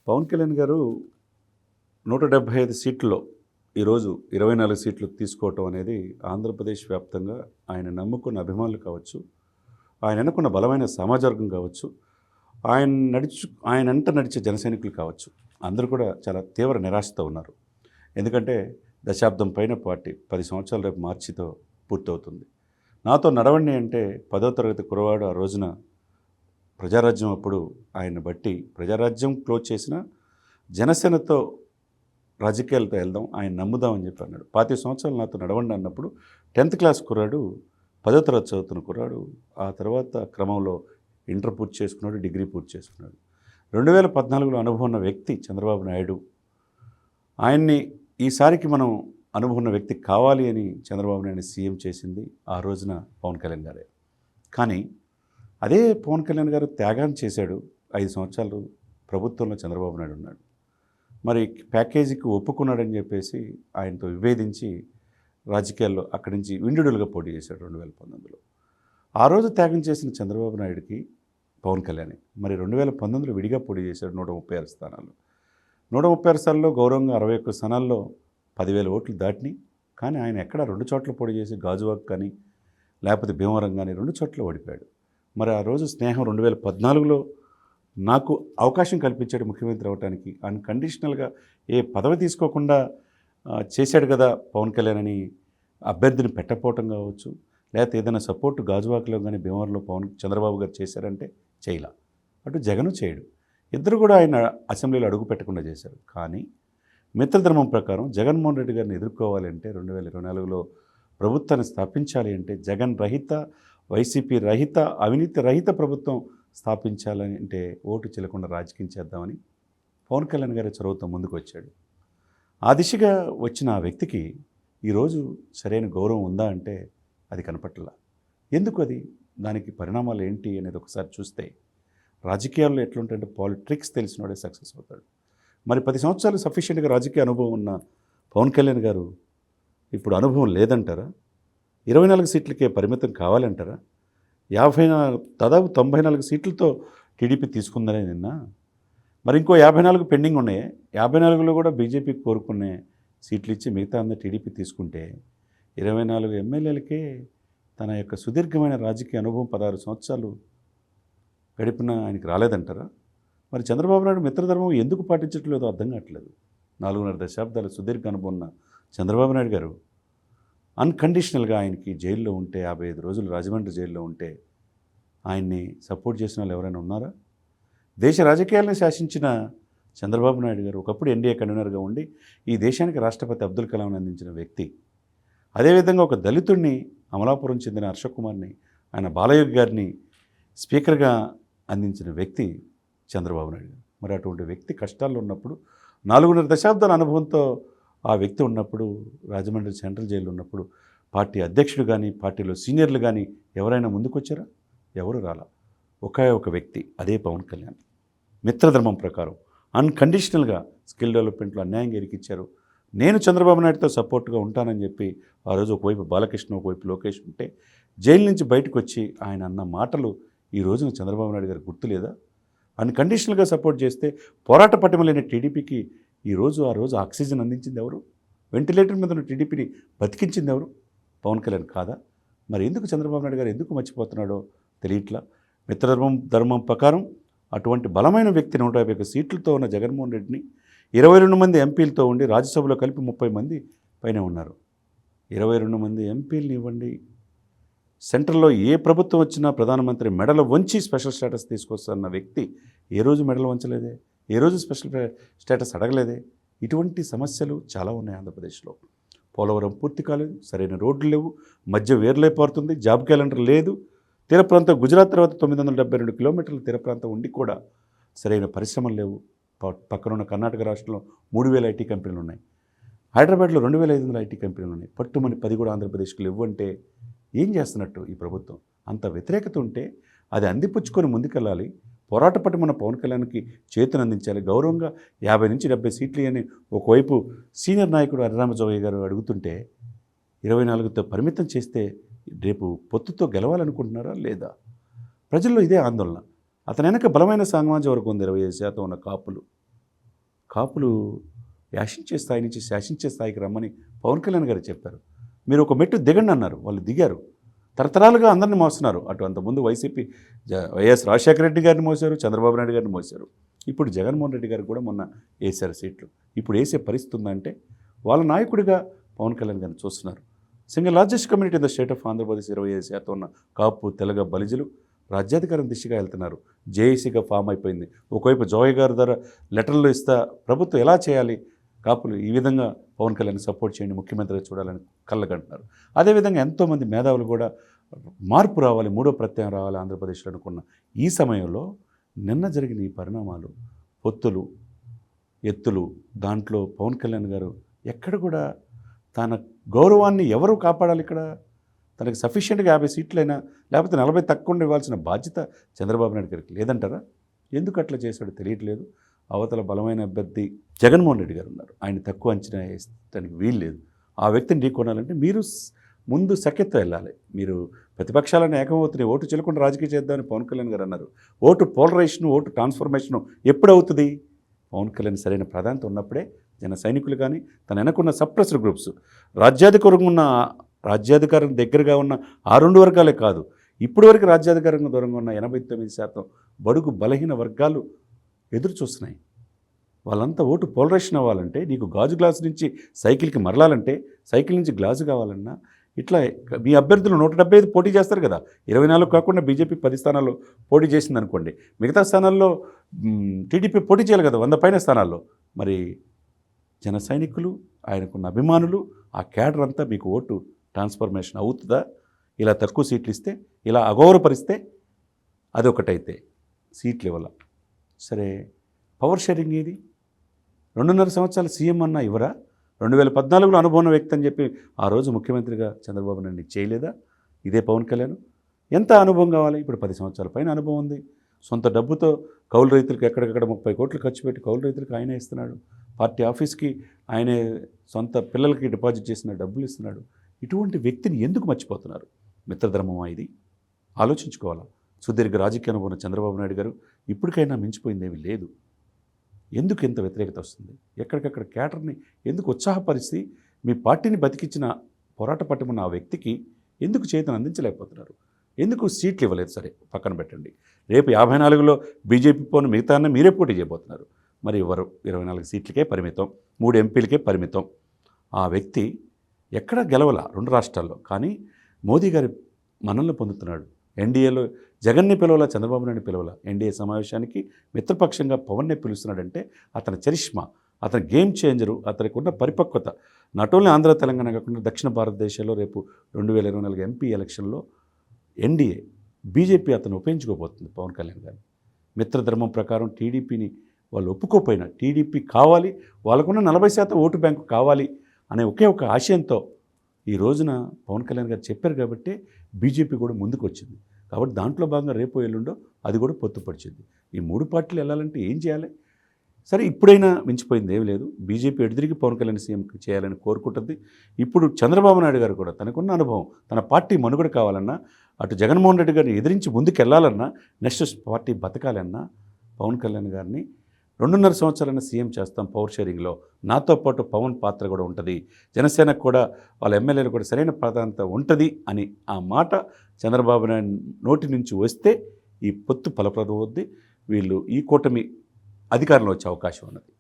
పవన్ కళ్యాణ్ గారు 175 సీట్లలో ఈరోజు 24 సీట్లు తీసుకోవటం అనేది ఆంధ్రప్రదేశ్ వ్యాప్తంగా ఆయన నమ్ముకున్న అభిమానులు కావచ్చు, ఆయన ఎన్నుకున్న బలమైన సమాజవర్గం కావచ్చు, ఆయనంట నడిచే జనసైనికులు కావచ్చు, అందరూ కూడా చాలా తీవ్ర నిరాశతో ఉన్నారు. ఎందుకంటే దశాబ్దం పైన పార్టీ 10 సంవత్సరాలు రేపు మార్చితో పూర్తవుతుంది. నాతో నడవండి అంటే 10వ తరగతి కురవాడు ఆ రోజున ప్రజారాజ్యం అప్పుడు ఆయన బట్టి ప్రజారాజ్యం క్లోజ్ చేసిన జనసేనతో రాజకీయాలతో వెళ్దాం, ఆయన నమ్ముదామని చెప్పి అన్నాడు. 25 సంవత్సరాలు నాతో నడవండి అన్నప్పుడు 10th క్లాస్ కుర్రాడు, 10వ తరగతి చదువుతున్న కుర్రాడు, ఆ తర్వాత క్రమంలో ఇంటర్ పూర్తి చేసుకున్నాడు, డిగ్రీ పూర్తి చేసుకున్నాడు. 2014లో అనుభవం ఉన్న వ్యక్తి చంద్రబాబు నాయుడు. ఆయన్ని ఈసారికి మనం అనుభవం ఉన్న వ్యక్తి కావాలి అని చంద్రబాబు నాయుడు సీఎం చేసింది ఆ రోజున పవన్ కళ్యాణ్ గారే. కానీ అదే పవన్ కళ్యాణ్ గారు త్యాగాన్ని చేశాడు. 5 సంవత్సరాలు ప్రభుత్వంలో చంద్రబాబు నాయుడు ఉన్నాడు. మరి ప్యాకేజీకి ఒప్పుకున్నాడని చెప్పేసి ఆయనతో విభేదించి రాజకీయాల్లో అక్కడి నుంచి విండుడులుగా పోటీ చేశాడు 2019లో. ఆ రోజు త్యాగం చేసిన చంద్రబాబు నాయుడుకి పవన్ కళ్యాణ్ మరి 2019లో విడిగా పోటీ చేశాడు 136 స్థానాలు. 136 స్థానాల్లో గౌరవంగా 61 స్థానాల్లో 10,000 ఓట్లు దాటినాయి. కానీ ఆయన ఎక్కడ 2 చోట్ల పోటీ చేసి గాజువాక్ కానీ లేకపోతే భీమవరం కానీ 2 చోట్ల ఓడిపోయాడు. మరి ఆ రోజు స్నేహం 2014లో నాకు అవకాశం కల్పించాడు ముఖ్యమంత్రి అవ్వడానికి. అన్కండిషనల్గా ఏ పదవి తీసుకోకుండా చేశాడు కదా పవన్ కళ్యాణ్ అని అభ్యర్థిని పెట్టకపోవటం కావచ్చు, లేకపోతే ఏదైనా సపోర్ట్ గాజువాకలో కానీ భీమవరంలో చంద్రబాబు గారు చేశారంటే చేయలా. అటు జగను చేయడు. ఇద్దరు కూడా ఆయన అసెంబ్లీలో అడుగు పెట్టకుండా చేశారు. కానీ మిత్రధర్మం ప్రకారం జగన్మోహన్ రెడ్డి గారిని ఎదుర్కోవాలి అంటే 2024లో ప్రభుత్వాన్ని స్థాపించాలి అంటే జగన్ రహిత, వైసీపీ రహిత, అవినీతి రహిత ప్రభుత్వం స్థాపించాలని అంటే ఓటు చెల్లకుండా రాజకీయం చేద్దామని పవన్ కళ్యాణ్ గారి చొరవతో ముందుకు వచ్చాడు. ఆ దిశగా వచ్చిన ఆ వ్యక్తికి ఈరోజు సరైన గౌరవం ఉందా అంటే అది కనపట్లా. ఎందుకు అది? దానికి పరిణామాలు ఏంటి అనేది ఒకసారి చూస్తే రాజకీయాల్లో ఎట్లుంటే పాలిటిక్స్ తెలిసినోడే సక్సెస్ అవుతాడు. మరి 10 సంవత్సరాలు సఫిషియెంట్గా రాజకీయ అనుభవం ఉన్న పవన్ కళ్యాణ్ గారు ఇప్పుడు అనుభవం లేదంటారా? 24 సీట్లకే పరిమితం కావాలంటారా? దాదాపు 94 సీట్లతో టీడీపీ తీసుకుందనే నిన్న. మరి ఇంకో 54 పెండింగ్ ఉన్నాయి. 54లో కూడా బీజేపీకి కోరుకునే సీట్లు ఇచ్చి మిగతా అందరూ టీడీపీ తీసుకుంటే 24 ఎమ్మెల్యేలకే తన యొక్క సుదీర్ఘమైన రాజకీయ అనుభవం 16 సంవత్సరాలు గడిపిన ఆయనకి రాలేదంటారా? మరి చంద్రబాబు నాయుడు మిత్రధర్మం ఎందుకు పాటించట్లేదో అర్థం కావట్లేదు. 4.5 దశాబ్దాల సుదీర్ఘ అనుభవం ఉన్న చంద్రబాబు నాయుడు గారు అన్కండిషనల్గా ఆయనకి జైల్లో ఉంటే 55 రోజులు రాజమండ్రి జైల్లో ఉంటే ఆయన్ని సపోర్ట్ చేసిన వాళ్ళు ఎవరైనా ఉన్నారా? దేశ రాజకీయాలను శాసించిన చంద్రబాబు నాయుడు గారు ఒకప్పుడు ఎన్డీఏ కన్వీనర్గా ఉండి ఈ దేశానికి రాష్ట్రపతి అబ్దుల్ కలాంని అందించిన వ్యక్తి. అదేవిధంగా ఒక దళితుడిని అమలాపురం చెందిన హర్ష కుమార్ని, ఆయన బాలయోగి గారిని స్పీకర్గా అందించిన వ్యక్తి చంద్రబాబు నాయుడు గారు. మరి అటువంటి వ్యక్తి కష్టాల్లో ఉన్నప్పుడు 4.5 దశాబ్దాల అనుభవంతో ఆ వ్యక్తి ఉన్నప్పుడు రాజమండ్రి సెంట్రల్ జైల్లో ఉన్నప్పుడు పార్టీ అధ్యక్షుడు కానీ పార్టీలో సీనియర్లు కానీ ఎవరైనా ముందుకొచ్చారా? ఎవరు రాలా. ఒకే ఒక వ్యక్తి, అదే పవన్ కళ్యాణ్. మిత్రధర్మం ప్రకారం అన్కండిషనల్గా స్కిల్ డెవలప్మెంట్లో అన్యాయంగా ఇరికిచ్చారు. నేను చంద్రబాబు నాయుడుతో సపోర్ట్గా ఉంటానని చెప్పి ఆ రోజు ఒకవైపు బాలకృష్ణ, ఒకవైపు లోకేష్ ఉంటే జైలు నుంచి బయటకు వచ్చి ఆయన అన్న మాటలు ఈ రోజున చంద్రబాబు నాయుడు గారికి గుర్తులేదా? అన్కండిషనల్గా సపోర్ట్ చేస్తే పోరాట పటిమ లేని టీడీపీకి ఆ రోజు ఆక్సిజన్ అందించింది ఎవరు? వెంటిలేటర్ మీద ఉన్న టీడీపీని బతికించింది ఎవరు? పవన్ కళ్యాణ్ కాదా? మరి ఎందుకు చంద్రబాబు నాయుడు గారు ఎందుకు మర్చిపోతున్నాడో తెలియట్లా. ధర్మం ప్రకారం అటువంటి బలమైన వ్యక్తి 151 సీట్లతో ఉన్న జగన్మోహన్ రెడ్డిని 22 మంది ఎంపీలతో ఉండి రాజ్యసభలో కలిపి 30 మంది పైన ఉన్నారు. 22 మంది ఎంపీలని ఇవ్వండి. సెంట్రల్లో ఏ ప్రభుత్వం వచ్చినా ప్రధానమంత్రి మెడలు వంచి స్పెషల్ స్టేటస్ తీసుకొస్తున్న వ్యక్తి ఏ రోజు మెడలు వంచలేదే, ఏ రోజు స్పెషల్ స్టేటస్ అడగలేదే. ఇటువంటి సమస్యలు చాలా ఉన్నాయి ఆంధ్రప్రదేశ్లో. పోలవరం పూర్తి కాలేదు, సరైన రోడ్లు లేవు, మధ్య వేర్లే పారుతుంది, జాబ్ క్యాలెండర్ లేదు. తీర ప్రాంతం గుజరాత్ తర్వాత 972 కిలోమీటర్ల తీర ప్రాంతం ఉండి కూడా సరైన పరిశ్రమలు లేవు. పక్కనున్న కర్ణాటక రాష్ట్రంలో 3,000 ఐటీ కంపెనీలు ఉన్నాయి. హైదరాబాద్లో 2,500 ఐటీ కంపెనీలు ఉన్నాయి. పట్టుమని 10 కూడా ఆంధ్రప్రదేశ్కి లేవు అంటే ఏం చేస్తున్నట్టు ఈ ప్రభుత్వం? అంత వ్యతిరేకత ఉంటే అది అందిపుచ్చుకొని ముందుకెళ్ళాలి. పోరాట పట్టు మన పవన్ కళ్యాణ్కి చేతులు అందించాలి. గౌరవంగా 50 నుంచి 70 సీట్లు అని ఒకవైపు సీనియర్ నాయకుడు హరిరామజోగయ్య గారు అడుగుతుంటే 24తో పరిమితం చేస్తే రేపు పొత్తుతో గెలవాలనుకుంటున్నారా లేదా? ప్రజల్లో ఇదే ఆందోళన. అతని వెనక బలమైన సామాజిక వర్గం ఉంది. 25% ఉన్న కాపులు, కాపులు యాశించే స్థాయి నుంచి శాసించే స్థాయికి రమ్మని పవన్ కళ్యాణ్ గారు చెప్పారు. మీరు ఒక మెట్టు దిగండి అన్నారు, వాళ్ళు దిగారు. తరతరాలుగా అందరిని మోస్తున్నారు. అటు అంతకుముందు వైసీపీ వైఎస్ రాజశేఖర రెడ్డి గారిని మోసారు, చంద్రబాబు నాయుడు గారిని మోసారు. ఇప్పుడు జగన్మోహన్ రెడ్డి గారు కూడా మొన్న వేశారు సీట్లు. ఇప్పుడు వేసే పరిస్థితి ఉందంటే వాళ్ళ నాయకుడిగా పవన్ కళ్యాణ్ గారిని చూస్తున్నారు. Single largest community in the state of Andhra Pradesh 25% ఉన్న కాపు తెలగ బలిజలు రాజ్యాధికారం దిశగా వెళ్తున్నారు. జేఏసీగా ఫామ్ అయిపోయింది. ఒకవైపు జోయ్ గారి ద్వారా లెటర్లు ఇస్తా ప్రభుత్వం ఎలా చేయాలి, కాపులు ఈ విధంగా పవన్ కళ్యాణ్ సపోర్ట్ చేయండి, ముఖ్యమంత్రిగా చూడాలని కళ్ళగంటున్నారు. అదేవిధంగా ఎంతోమంది మేధావులు కూడా మార్పు రావాలి, మూడో ప్రత్యయం రావాలి ఆంధ్రప్రదేశ్లో అనుకున్న ఈ సమయంలో నిన్న జరిగిన ఈ పరిణామాలు, పొత్తులు, ఎత్తులు, దాంట్లో పవన్ కళ్యాణ్ గారు ఎక్కడ కూడా తన గౌరవాన్ని ఎవరు కాపాడాలి? ఇక్కడ తనకి సఫిషియెంట్గా 50 సీట్లైనా లేకపోతే 40 తక్కువ ఇవ్వాల్సిన బాధ్యత చంద్రబాబు నాయుడు గారికి లేదంటారా? ఎందుకు అట్లా చేశాడో తెలియట్లేదు. అవతల బలమైన అభ్యర్థి జగన్మోహన్ రెడ్డి గారు ఉన్నారు. ఆయన తక్కువ అంచనా వేయడానికి వీలు లేదు. ఆ వ్యక్తిని ఢీకొనాలంటే మీరు ముందు సఖ్యత వెళ్ళాలి. మీరు ప్రతిపక్షాలను ఏకమవుతున్నాయి, ఓటు చెల్లకుండా రాజకీయం చేద్దామని పవన్ కళ్యాణ్ గారు అన్నారు. ఓటు పోలరైజేషను, ఓటు ట్రాన్స్ఫర్మేషను ఎప్పుడు అవుతుంది? పవన్ కళ్యాణ్ సరైన ప్రాధాన్యత ఉన్నప్పుడే జన సైనికులు కానీ తన వెనకున్న సప్రెస్డ్ గ్రూప్స్, రాజ్యాధికారం దగ్గరగా ఉన్న ఆ 2 వర్గాలే కాదు, ఇప్పటి వరకు రాజ్యాధికారంగా దూరంగా ఉన్న 89% బడుగు బలహీన వర్గాలు ఎదురు చూస్తున్నాయి. వాళ్ళంతా ఓటు పోలరైజేషన్ అవ్వాలంటే, నీకు గాజు గ్లాసు నుంచి సైకిల్కి మరలాలంటే, సైకిల్ నుంచి గ్లాసు కావాలన్నా ఇట్లా మీ అభ్యర్థులు 175 పోటీ చేస్తారు కదా. 24 కాకుండా బీజేపీ 10 స్థానాల్లో పోటీ చేసింది అనుకోండి, మిగతా స్థానాల్లో టీడీపీ పోటీ చేయాలి కదా, 100 పైన స్థానాల్లో. మరి జన సైనికులు, ఆయనకున్న అభిమానులు, ఆ క్యాడర్ అంతా మీకు ఓటు ట్రాన్స్ఫర్మేషన్ అవుతుందా? ఇలా తక్కువ సీట్లు ఇస్తే, ఇలా అగౌరవపరిస్తే అదొకటైతే సీట్లు ఇవ్వాల. సరే, పవర్ షేరింగ్ ఏది? 2.5 సంవత్సరాలు సీఎం అన్నా ఇవ్వరా? 2014లో అనుభవం వ్యక్తి అని చెప్పి ఆ రోజు ముఖ్యమంత్రిగా చంద్రబాబు నాయుడు చేయలేదా? ఇదే పవన్ కళ్యాణ్ ఎంత అనుభవం కావాలి? ఇప్పుడు 10 సంవత్సరాల పైన అనుభవం ఉంది. సొంత డబ్బుతో కౌలు రైతులకు ఎక్కడికక్కడ 30 కోట్లు ఖర్చు పెట్టి కౌలు రైతులకు ఆయనే ఇస్తున్నాడు. పార్టీ ఆఫీస్కి ఆయనే సొంత పిల్లలకి డిపాజిట్ చేసిన డబ్బులు ఇస్తున్నాడు. ఇటువంటి వ్యక్తిని ఎందుకు మర్చిపోతున్నారు? మిత్రధర్మమా ఇది? ఆలోచించుకోవాలా. సుదీర్ఘ రాజకీయ అనుభవం చంద్రబాబు నాయుడు గారు ఇప్పటికైనా మించిపోయిందేమీ లేదు. ఎందుకు ఇంత వ్యతిరేకత వస్తుంది? ఎక్కడికక్కడ క్యాటర్ని ఎందుకు ఉత్సాహపరిచి మీ పార్టీని బతికించిన పోరాట పట్టుమన్న ఆ వ్యక్తికి ఎందుకు చేతను అందించలేకపోతున్నారు? ఎందుకు సీట్లు ఇవ్వలేదు? సరే, పక్కన పెట్టండి. రేపు 54లో బీజేపీ పోను మిగతాన్న మీరే పోటీ చేయబోతున్నారు. మరి ఎవరు? 24 సీట్లకే పరిమితం, 3 ఎంపీలకే పరిమితం. ఆ వ్యక్తి ఎక్కడ గెలవల 2 రాష్ట్రాల్లో, కానీ మోదీ గారి మన్ననలు పొందుతున్నాడు. ఎన్డీఏలో జగన్ని పిలవల, చంద్రబాబు నాయుడు పిలవల. ఎన్డీఏ సమావేశానికి మిత్రపక్షంగా పవన్నే పిలుస్తున్నాడంటే అతని చరిష్మా, అతని గేమ్ చేంజరు, అతనికి ఉన్న పరిపక్వత నాట్ ఓన్లీ ఆంధ్ర తెలంగాణ కాకుండా దక్షిణ భారతదేశంలో రేపు 2024 ఎంపీ ఎలక్షన్లో ఎన్డీఏ బీజేపీ అతను ఉపయోగించుకోబోతుంది పవన్ కళ్యాణ్ గారిని. మిత్రధర్మం ప్రకారం టీడీపీని వాళ్ళు ఒప్పుకోపోయినా టీడీపీ కావాలి, వాళ్ళకున్న 40% ఓటు బ్యాంకు కావాలి అనే ఒకే ఒక ఆశయంతో ఈ రోజున పవన్ కళ్యాణ్ గారు చెప్పారు కాబట్టి బీజేపీ కూడా ముందుకు వచ్చింది. కాబట్టి దాంట్లో భాగంగా రేపు ఎల్లుండో అది కూడా పొత్తుపరిచింది. ఈ 3 పార్టీలు వెళ్ళాలంటే ఏం చేయాలి? సరే, ఇప్పుడైనా మించిపోయింది ఏమీ లేదు. బీజేపీ ఎడుదిరిగి పవన్ కళ్యాణ్ సీఎం చేయాలని కోరుకుంటుంది. ఇప్పుడు చంద్రబాబు నాయుడు గారు కూడా తనకున్న అనుభవం, తన పార్టీ మనుగడ కావాలన్నా, అటు జగన్మోహన్ రెడ్డి గారిని ఎదిరించి ముందుకు వెళ్ళాలన్నా, నెక్స్ట్ పార్టీ బతకాలన్నా పవన్ కళ్యాణ్ గారిని 2.5 సంవత్సరాలైనా సీఎం చేస్తాం పవర్ షేరింగ్లో, నాతో పాటు పవన్ పాత్ర కూడా ఉంటుంది, జనసేనకు కూడా వాళ్ళ ఎమ్మెల్యేలు కూడా సరైన ప్రాధాన్యత ఉంటుంది అని ఆ మాట చంద్రబాబు నాయుడు నోటి నుంచి వస్తే ఈ పొత్తు ఫలప్రదం అవుద్ది. వీళ్ళు ఈ కూటమి అధికారంలో వచ్చే అవకాశం ఉన్నది.